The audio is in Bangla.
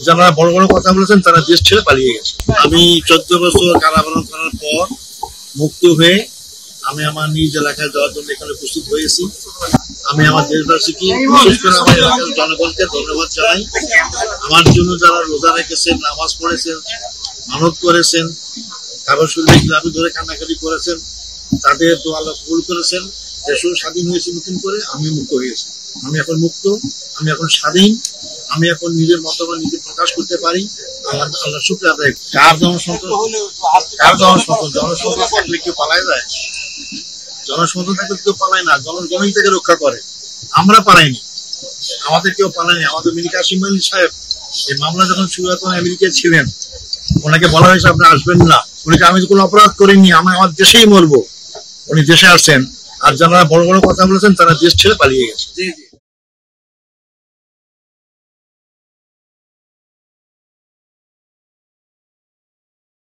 যারা বড় বড় কথা বলেছেন তারা দেশ ছেড়ে পালিয়ে গেছে। আমি 14 বছর কারাবরণ করার পর মুক্ত হয়ে আমি আমার নিজ এলাকায় যাওয়ার জন্য এখানে উপস্থিত হয়েছি। আমি আমার দেশবাসীকে, বিশেষ করে আমার এলাকার জনগণকে ধন্যবাদ জানাই। আমার জন্য যারা রোজা রেখেছেন, নামাজ পড়েছেন, মানত করেছেন, কারো শরীরে গ্লাভি ধরে কান্নাকাটি করেছেন, তাদের দোয়া আল্লাহ কবুল করেছেন। দেশও স্বাধীন হয়েছে নতুন করে, আমি মুক্ত হয়েছি। আমি এখন মুক্ত, আমি এখন স্বাধীন, আমি এখন নিজের মতামত নিজে প্রকাশ করতে পারি। আল্লাহ শুকরিয়া আদায়। কার জনসংখ্যা থাকলে কেউ পালায় যায়? জনসংখ্যা থাকলে কেউ পালায় না, জনগণই তাকে রক্ষা করে। আমরা পালাইনি, আমাদের কেউ পালায়নি। আমাদের মীর কাসেম আলী সাহেব এই মামলা যখন শুরু হয় তখন আমেরিকায় ছিলেন, ওনাকে বলা হয়েছে আপনি আসবেন না। উনি আমি কোনো অপরাধ করিনি, আমি আমার দেশেই মরবো। উনি দেশে আসছেন। আর যারা বড় বড় কথা বলেছেন তারা দেশ ছেড়ে পালিয়ে গেছে।